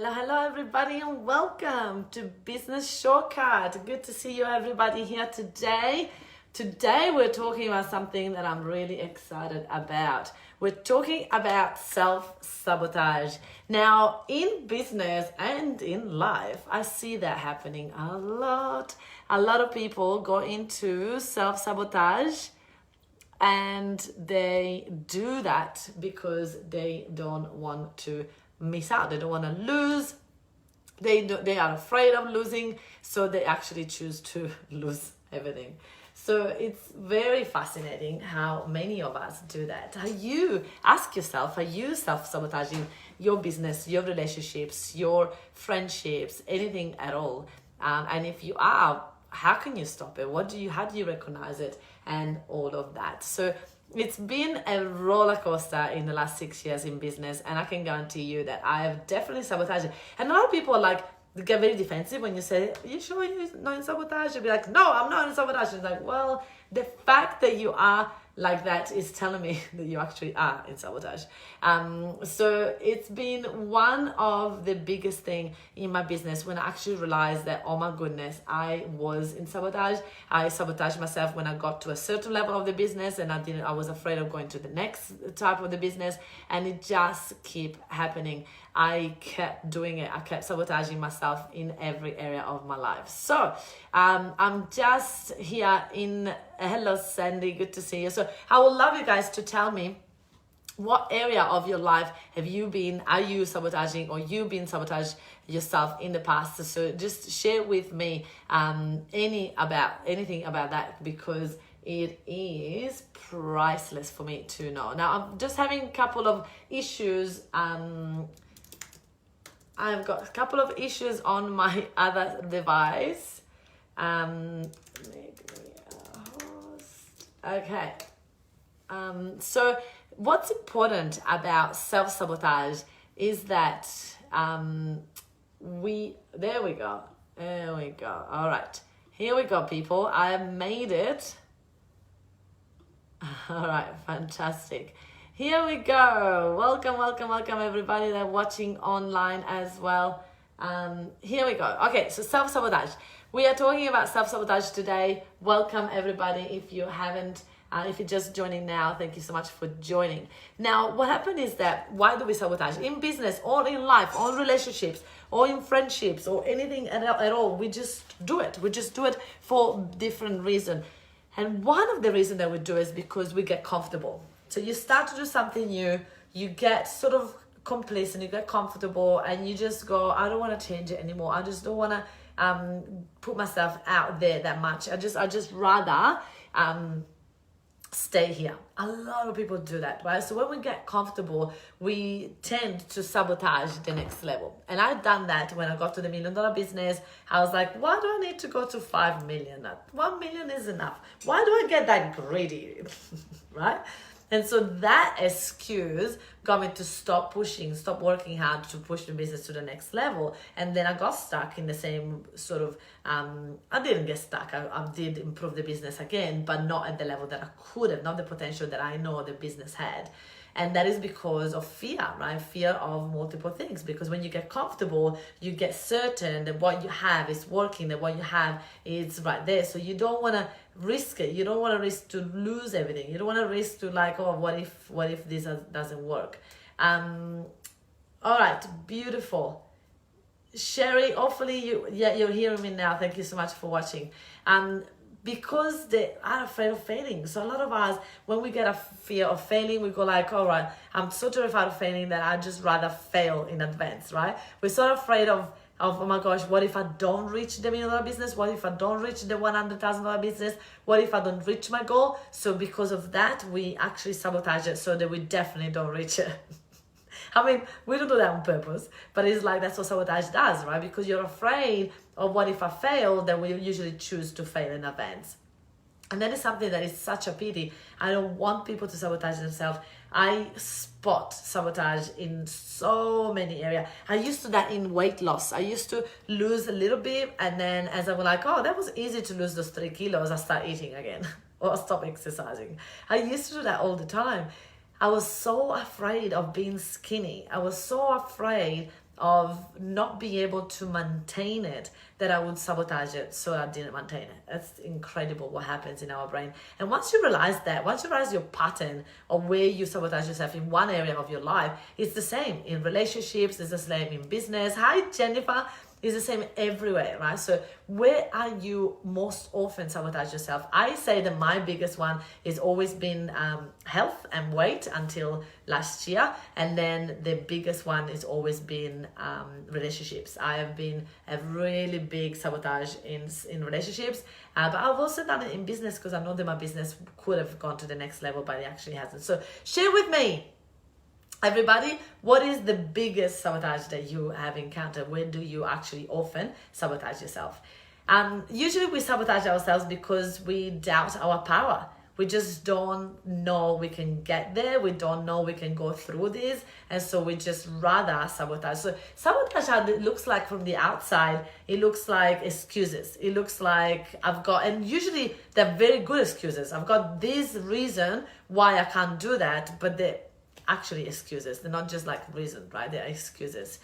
Hello everybody and welcome to Business Shortcut. Good to see you everybody here today. Today we're talking about something that I'm really excited about. We're talking about self-sabotage. Now in business and in life, I see that happening a lot. A lot of people go into self-sabotage and they do that because they don't want to miss out. They don't want to lose. They are afraid of losing, so they actually choose to lose everything. So it's very fascinating how many of us do that. Ask yourself, are you self-sabotaging your business, your relationships, your friendships, anything at all? And if you are, how can you stop it? How do you recognize it? And all of that. So it's been a roller coaster in the last 6 years in business, and I can guarantee you that I have definitely sabotaged it. And a lot of people get very defensive when you say, "Are you sure you're not in sabotage?" You'll be like, "No, I'm not in sabotage." It's like, well, the fact that you are like that is telling me that you actually are in sabotage. So it's been one of the biggest thing in my business when I actually realized that, oh my goodness, I was in sabotage. I sabotaged myself when I got to a certain level of the business, and I was afraid of going to the next type of the business, and it just kept happening. I kept doing it. I kept sabotaging myself in every area of my life. So I'm just here hello Sandy, good to see you. So I would love you guys to tell me, what area of your life are you sabotaging, or you've been sabotaged yourself in the past? So just share with me anything about that, because it is priceless for me to know. Now I'm just having a couple of issues. I've got a couple of issues on my other device. Okay. So what's important about self-sabotage is that there we go. All right. Here we go, people. I have made it. All right. Fantastic. Here we go. Welcome everybody that are watching online as well. Here we go. Okay, so self-sabotage. We are talking about self-sabotage today. Welcome everybody. If you haven't, if you're just joining now, thank you so much for joining. Now, what happened is that, why do we sabotage? In business or in life or in relationships or in friendships or anything at all, we just do it. We just do it for different reasons. And one of the reasons that we do is because we get comfortable. So you start to do something new, you get sort of complacent, you get comfortable, and you just go, I don't want to change it anymore. I just don't want to put myself out there that much. I just rather stay here. A lot of people do that, right? So when we get comfortable, we tend to sabotage the next level. And I've done that when I got to the $1 million business. I was like, why do I need to go to 5 million? 1 million is enough. Why do I get that greedy? Right? And so that excuse got me to stop working hard to push the business to the next level. And then I got stuck in the same sort of, I didn't get stuck. I did improve the business again, but not at the level that I could have, not the potential that I know the business had. And that is because of fear, right? Fear of multiple things. Because when you get comfortable, you get certain that what you have is working, that what you have is right there. So you don't want to risk it. You don't want to risk to lose everything. You don't want to risk to what if this doesn't work? All right, beautiful. Sherry, hopefully you're hearing me now. Thank you so much for watching. Because they are afraid of failing. So a lot of us, when we get a fear of failing, we go like, all right, I'm so terrified of failing that I'd just rather fail in advance, right? We're so afraid of, oh my gosh, what if I don't reach the $1 million business? What if I don't reach the $100,000 business? What if I don't reach my goal? So because of that, we actually sabotage it so that we definitely don't reach it. I mean, we don't do that on purpose, but it's like that's what sabotage does, right? Because you're afraid of what if I fail, then we usually choose to fail in advance. And that is something that is such a pity. I don't want people to sabotage themselves. I spot sabotage in so many areas. I used to do that in weight loss. I used to lose a little bit, and then as I was like, oh, that was easy to lose those 3 kilos, I start eating again or stop exercising. I used to do that all the time. I was so afraid of being skinny. I was so afraid of not being able to maintain it, that I would sabotage it so I didn't maintain it. It's incredible what happens in our brain. And once you realize that, once you realize your pattern of where you sabotage yourself in one area of your life, it's the same in relationships, it's the same in business. Hi, Jennifer. It's the same everywhere, right? So where are you most often sabotage yourself? I say that my biggest one has always been health and weight until last year. And then the biggest one has always been relationships. I have been a really big sabotage in relationships, but I've also done it in business because I know that my business could have gone to the next level, but it actually hasn't. So share with me, everybody, what is the biggest sabotage that you have encountered? Where do you actually often sabotage yourself? Usually we sabotage ourselves because we doubt our power. We just don't know we can get there. We don't know we can go through this. And so we just rather sabotage. So sabotage, how it looks like from the outside, it looks like excuses. It looks like and usually they're very good excuses. I've got this reason why I can't do that, but they're actually excuses. They're not just like reasons, right? They're excuses.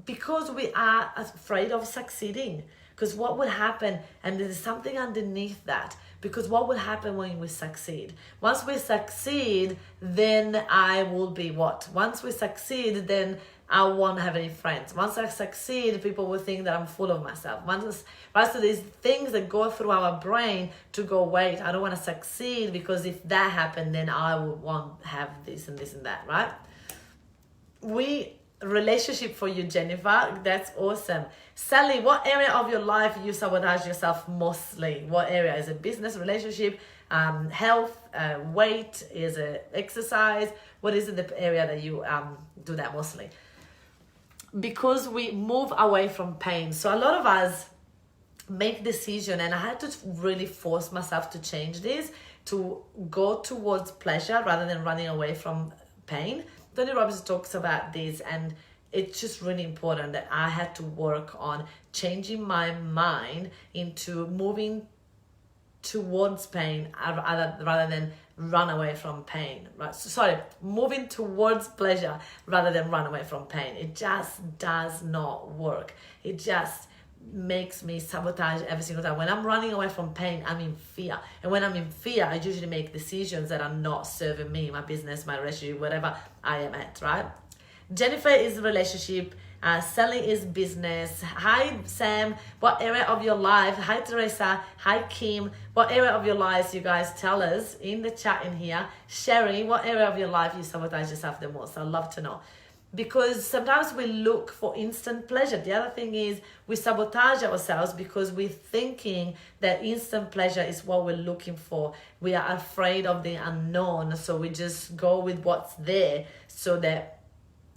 Because we are afraid of succeeding. Because what would happen, and there's something underneath that, because what will happen when we succeed? Once we succeed, then I will be what? Once we succeed, then I won't have any friends. Once I succeed, people will think that I'm full of myself. Right? So there's things that go through our brain to go, wait, I don't want to succeed because if that happened, then I won't have this and this and that, right? Relationship for you, Jennifer. That's awesome. Sally, what area of your life you sabotage yourself mostly? What area? Is it business, relationship, health, weight? Is it exercise? What is it, the area that you do that mostly? Because we move away from pain. So a lot of us make decision, and I had to really force myself to change this, to go towards pleasure rather than running away from pain. Tony Robbins talks about this, and it's just really important that I had to work on changing my mind into moving towards pain rather than run away from pain, right? Moving towards pleasure rather than run away from pain. It just does not work. It just makes me sabotage every single time. When I'm running away from pain, I'm in fear. And when I'm in fear, I usually make decisions that are not serving me, my business, my relationship, whatever I am at, right? Jennifer is relationship. Sally is business. Hi, Sam. What area of your life? Hi, Teresa. Hi, Kim. What area of your lives, you guys tell us in the chat in here. Sherry, what area of your life you sabotage yourself the most? I'd love to know. Because sometimes we look for instant pleasure. The other thing is we sabotage ourselves because we're thinking that instant pleasure is what we're looking for. We are afraid of the unknown. So we just go with what's there so that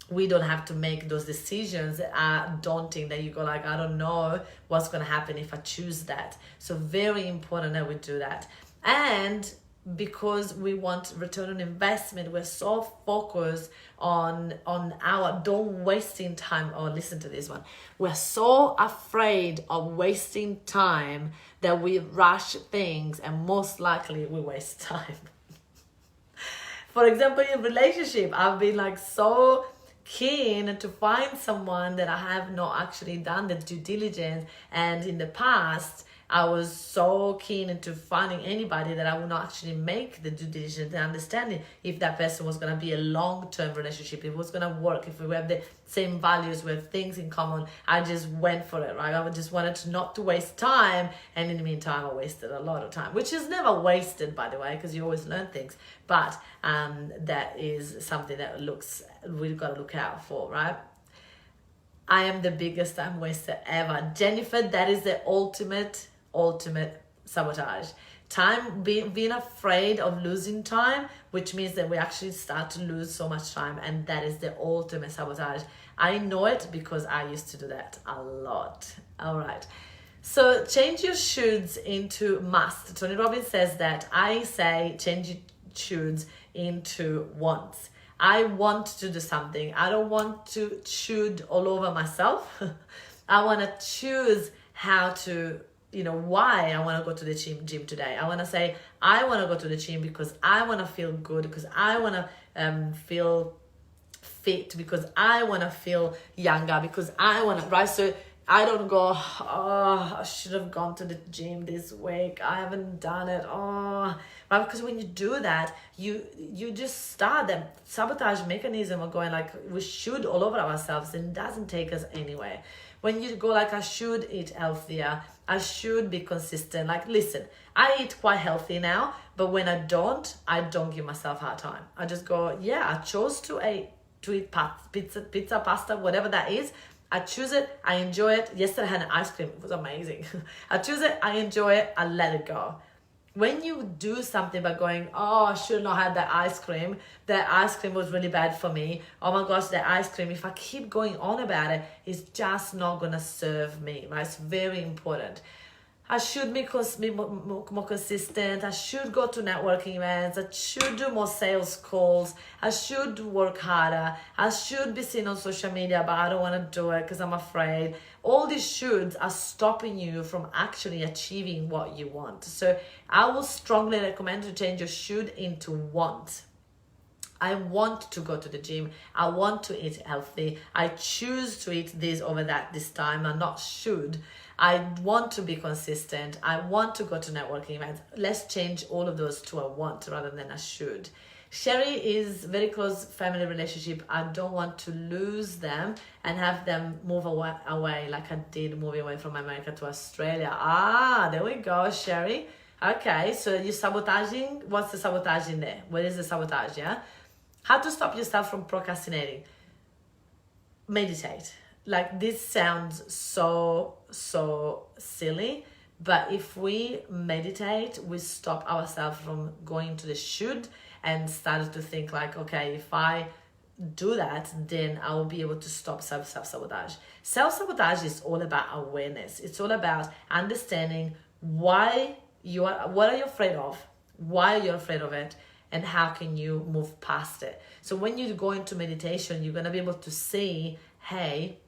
we don't have to make those decisions that are daunting, that you go like, I don't know what's going to happen if I choose that. So very important that we do that. And because we want return on investment, we're so focused on our don't wasting time. Oh, listen to this one. We're so afraid of wasting time that we rush things, and most likely we waste time. For example, in relationship, I've been like so keen to find someone that I have not actually done the due diligence, and in the past I was so keen into finding anybody that I would not actually make the due diligence and understanding if that person was going to be a long-term relationship, if it was going to work, if we have the same values, we have things in common. I just went for it, right? I just wanted not to waste time, and in the meantime I wasted a lot of time, which is never wasted, by the way, because you always learn things, but that is something that we've got to look out for, right? I am the biggest time waster ever. Jennifer, that is the ultimate sabotage. Being afraid of losing time, which means that we actually start to lose so much time, and that is the ultimate sabotage. I know it because I used to do that a lot. All right. So change your shoulds into must. Tony Robbins says that. I say change your shoulds into wants. I want to do something. I don't want to should all over myself. I want to choose how to, why I want to go to the gym today. I want to say, I want to go to the gym because I want to feel good, because I want to feel fit, because I want to feel younger, because I want to, right? So I don't go, oh, I should have gone to the gym this week, I haven't done it, oh, right? Because when you do that, you just start that sabotage mechanism of going like, we should all over ourselves, and it doesn't take us anywhere. When you go like, I should eat healthier, I should be consistent. Like, listen, I eat quite healthy now, but when I don't give myself a hard time. I just go, yeah, I chose to eat pizza, pasta, whatever that is. I choose it, I enjoy it. Yesterday I had an ice cream, it was amazing. I choose it, I enjoy it, I let it go. When you do something by going, oh, I should not have that ice cream was really bad for me, oh my gosh, that ice cream, if I keep going on about it, it's just not gonna serve me, right? It's very important. I should be more consistent. I should go to networking events. I should do more sales calls. I should work harder. I should be seen on social media, but I don't want to do it because I'm afraid. All these shoulds are stopping you from actually achieving what you want. So I will strongly recommend to change your should into want. I want to go to the gym. I want to eat healthy. I choose to eat this over that this time, and not should. I want to be consistent. I want to go to networking events. Let's change all of those to a want rather than a should. Sherry is very close family relationship. I don't want to lose them and have them move away like I did moving away from America to Australia. Ah, there we go, Sherry. Okay, so you're sabotaging. What's the sabotage in there? What is the sabotage, yeah? How to stop yourself from procrastinating? Meditate. Like, this sounds so silly, but if we meditate, we stop ourselves from going to the should and start to think like, okay, if I do that, then I will be able to stop self-sabotage. Self-sabotage is all about awareness. It's all about understanding what are you afraid of, why are you afraid of it, and how can you move past it. So when you go into meditation, you're going to be able to see, hey,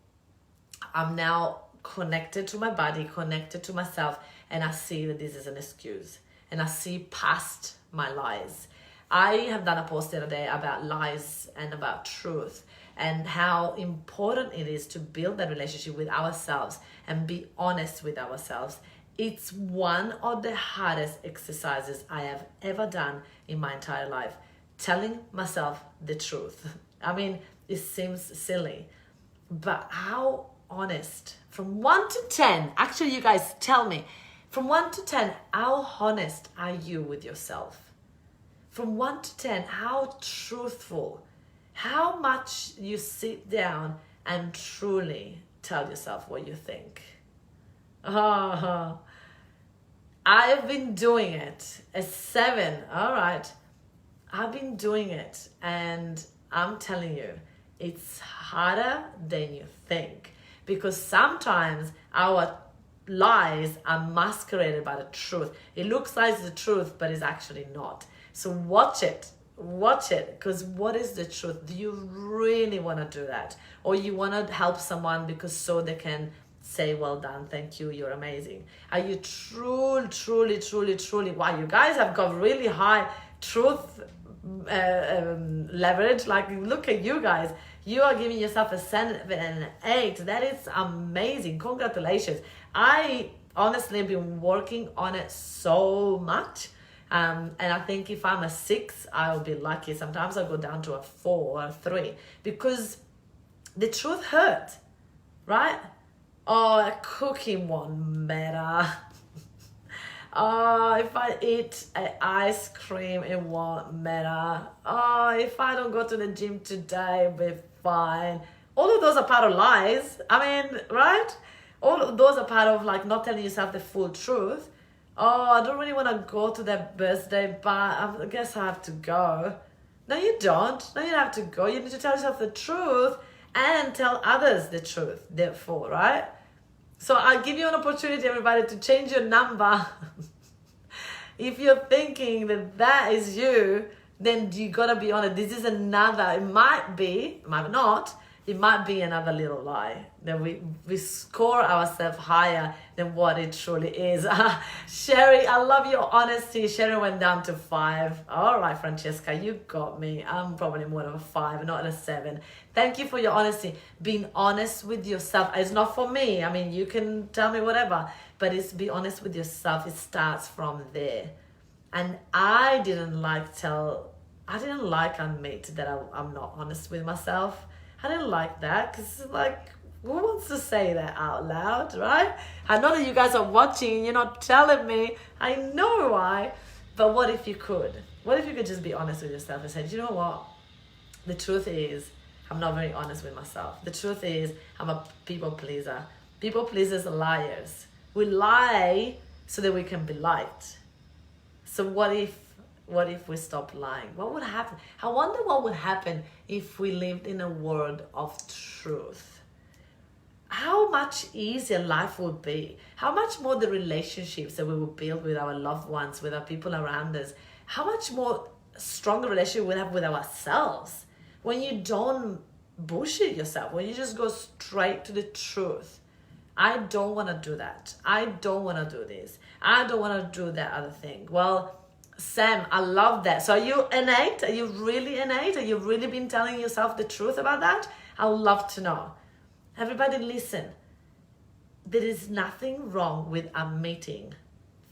I'm now connected to my body, connected to myself, and I see that this is an excuse, and I see past my lies. I have done a post the other day about lies and about truth, and how important it is to build that relationship with ourselves and be honest with ourselves. It's one of the hardest exercises I have ever done in my entire life, telling myself the truth. I mean, it seems silly, but how honest, from 1 to 10, actually you guys tell me, from 1 to 10, how honest are you with yourself? From 1 to 10, how truthful, how much you sit down and truly tell yourself what you think. I've been doing it. A 7, all right. I've been doing it, and I'm telling you, it's harder than you think. Because sometimes our lies are masqueraded by the truth. It looks like the truth, but it's actually not. So watch it, because what is the truth? Do you really want to do that? Or you want to help someone because so they can say, well done, thank you, you're amazing? Are you truly, wow, you guys have got really high truth leverage. Like, look at you guys. You are giving yourself a 7 and an 8. That is amazing. Congratulations. I honestly have been working on it so much. And I think if I'm a 6, I'll be lucky. Sometimes I'll go down to a 4 or a 3 because the truth hurt, right? Oh, a cookie won't matter. Oh, if I eat ice cream, it won't matter. Oh, if I don't go to the gym today, it'll be fine. All of those are part of lies. I mean, right? All of those are part of like not telling yourself the full truth. Oh, I don't really want to go to that birthday, but I guess I have to go. No, you don't. No, you don't have to go. You need to tell yourself the truth and tell others the truth, therefore, right? So I'll give you an opportunity, everybody, to change your number. If you're thinking that that is you, then you gotta be honest. This is another, it might be, it might not. it might be another little lie that we score ourselves higher than what it truly is. Sherry, I love your honesty. Sherry went down to 5. All right, Francesca, you got me. I'm probably more of a 5, not a 7. Thank you for your honesty. Being honest with yourself. It's not for me. I mean, you can tell me whatever, but it's be honest with yourself. It starts from there. And I didn't like admit that I'm not honest with myself. I didn't like that, because like, who wants to say that out loud, right? I know that you guys are watching, you're not telling me. I know why. But what if you could? What if you could just be honest with yourself and say, you know what? The truth is, I'm not very honest with myself. The truth is, I'm a people pleaser. People pleasers are liars. We lie so that we can be liked. So what if we stop lying? What would happen? I wonder what would happen if we lived in a world of truth. How much easier life would be. How much more the relationships that we would build with our loved ones, with our people around us. How much more stronger relationship we have with ourselves. When you don't bullshit yourself, when you just go straight to the truth. I don't want to do that. I don't want to do this. I don't want to do that other thing. Well, Sam, I love that. So are you innate? Are you really innate? Are you really been telling yourself the truth about that? I would love to know. Everybody listen. There is nothing wrong with admitting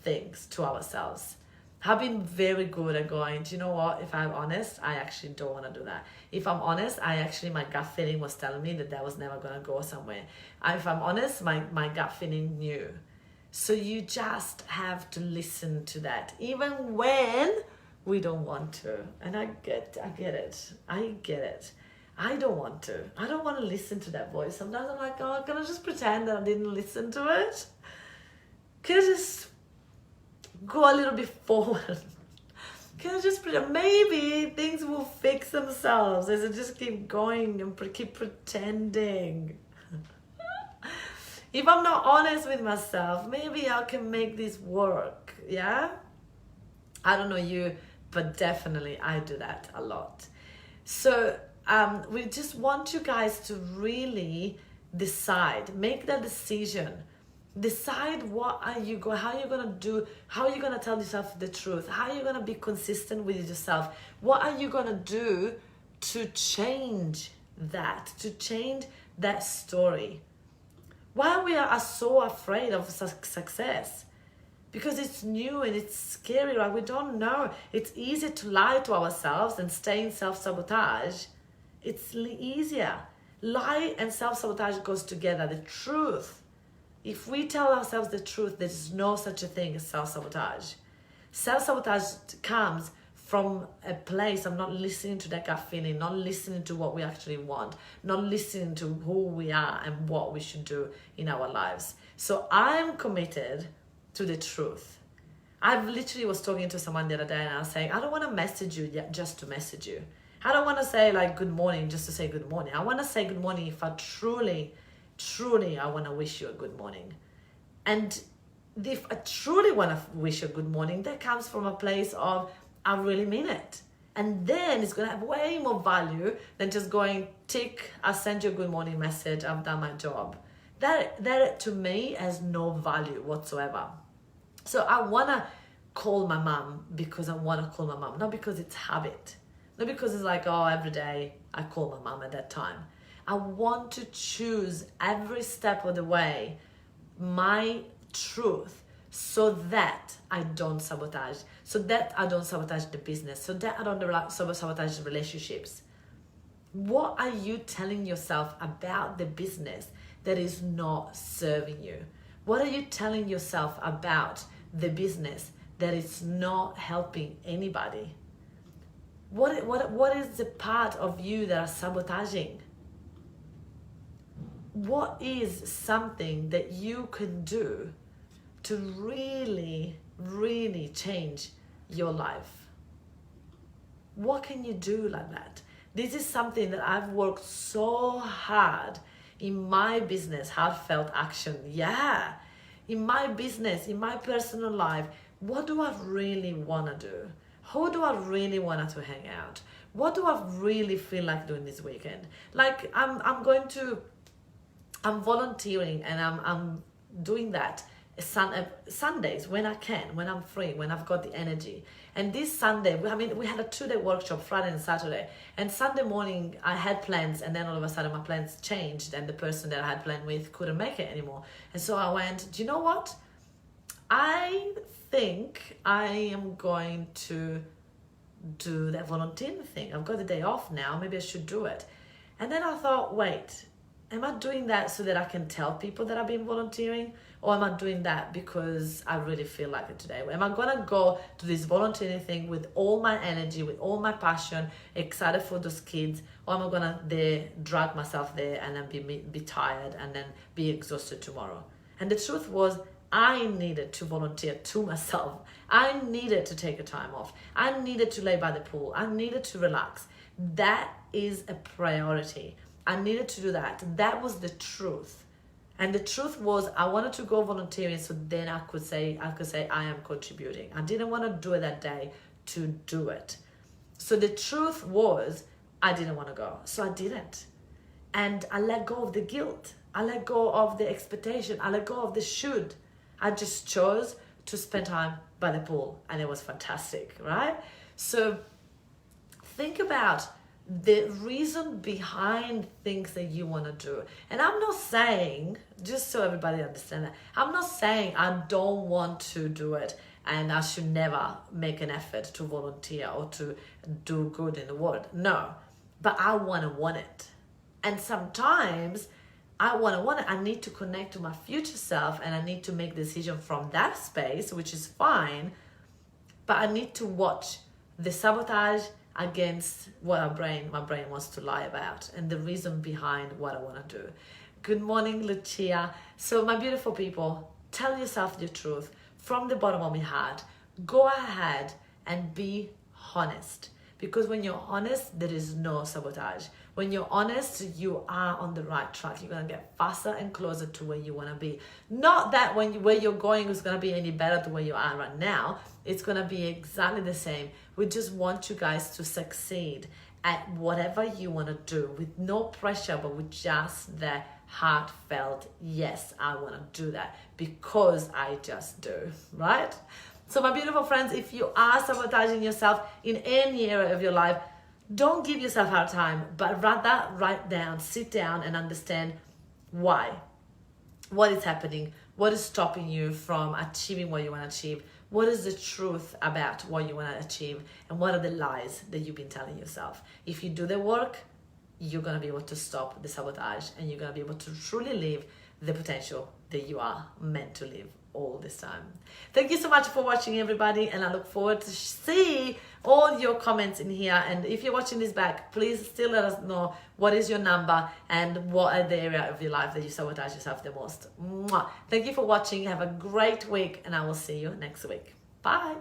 things to ourselves. I've been very good at going, do you know what? If I'm honest, I actually don't want to do that. If I'm honest, my gut feeling was telling me that was never going to go somewhere. If I'm honest, my gut feeling knew. So you just have to listen to that, even when we don't want to. And I get it. I don't want to. I don't want to listen to that voice. Sometimes I'm like, oh, can I just pretend that I didn't listen to it? Can I just go a little bit forward? Can I just pretend? Maybe things will fix themselves as I just keep going and keep pretending. If I'm not honest with myself, maybe I can make this work, yeah? I don't know you, but definitely I do that a lot. So we just want you guys to really decide, make that decision. Decide how you're going to do, how you're going to tell yourself the truth, how you're going to be consistent with yourself. What are you going to do to change that story? Why we are so afraid of success? Because it's new and it's scary, right? We don't know. It's easier to lie to ourselves and stay in self-sabotage. It's easier. Lie and self-sabotage goes together. The truth. If we tell ourselves the truth, there's no such a thing as self-sabotage. Self-sabotage comes from a place of not listening to that gut feeling, not listening to what we actually want, not listening to who we are and what we should do in our lives. So I'm committed to the truth. I literally was talking to someone the other day and I was saying, I don't want to message you just to message you. I don't want to say like good morning just to say good morning. I want to say good morning if I truly I want to wish you a good morning. And if I truly want to wish you a good morning, that comes from a place of I really mean it. And then it's going to have way more value than just going, tick, I'll send you a good morning message, I've done my job. That to me has no value whatsoever. So I want to call my mom because I want to call my mom, not because it's habit. Not because it's like, oh, every day I call my mom at that time. I want to choose every step of the way my truth so that I don't sabotage, so that I don't sabotage the business, so that I don't sabotage the relationships. What are you telling yourself about the business that is not serving you? What are you telling yourself about the business that is not helping anybody? What is the part of you that are sabotaging? What is something that you can do to really, really change your life? What can you do like that? This is something that I've worked so hard in my business, heartfelt action. Yeah, in my business, in my personal life, what do I really want to do? Who do I really want to hang out? what do I really feel like doing this weekend? Like I'm volunteering, and I'm doing that Sundays when I can, when I'm free, when I've got the energy. And this Sunday, we had a 2-day workshop, Friday and Saturday. And Sunday morning, I had plans, and then all of a sudden my plans changed, and the person that I had planned with couldn't make it anymore. And so I went, do you know what? I think I am going to do that volunteering thing. I've got the day off now. Maybe I should do it. And then I thought, wait, am I doing that so that I can tell people that I've been volunteering? Or am I doing that because I really feel like it today? Am I going to go to this volunteering thing with all my energy, with all my passion, excited for those kids? Or am I going to drag myself there and then be tired and then be exhausted tomorrow? And the truth was, I needed to volunteer to myself. I needed to take a time off. I needed to lay by the pool. I needed to relax. That is a priority. I needed to do that. That was the truth. And the truth was, I wanted to go volunteering so then I could say I am contributing. I didn't want to do it that day to do it. So the truth was, I didn't want to go. So I didn't. And I let go of the guilt. I let go of the expectation. I let go of the should. I just chose to spend time by the pool, and it was fantastic, right? So think about the reason behind things that you want to do. And I'm not saying, just so everybody understands that, I'm not saying I don't want to do it and I should never make an effort to volunteer or to do good in the world. No, but I want it. And sometimes I want it. I need to connect to my future self, and I need to make a decision from that space, which is fine. But I need to watch the sabotage against what my brain wants to lie about, and the reason behind what I want to do. Good morning, Lucia. So my beautiful people, tell yourself the truth from the bottom of your heart. Go ahead and be honest, because when you're honest, there is no sabotage. When you're honest, you are on the right track. You're going to get faster and closer to where you want to be. Not that where you're going is going to be any better than where you are right now. It's going to be exactly the same. We just want you guys to succeed at whatever you want to do, with no pressure, but with just the heartfelt, yes, I want to do that because I just do, right? So my beautiful friends, if you are sabotaging yourself in any area of your life, don't give yourself a hard time, but rather write down, sit down and understand why. What is happening? What is stopping you from achieving what you want to achieve? What is the truth about what you want to achieve? And what are the lies that you've been telling yourself? If you do the work, you're going to be able to stop the sabotage, and you're going to be able to truly live the potential that you are meant to live all this time. Thank you so much for watching, everybody, and I look forward to see all your comments in here. And if you're watching this back, please still let us know what is your number and what are the area of your life that you sabotage yourself the most. Mwah. Thank you for watching. Have a great week, and I will see you next week. Bye.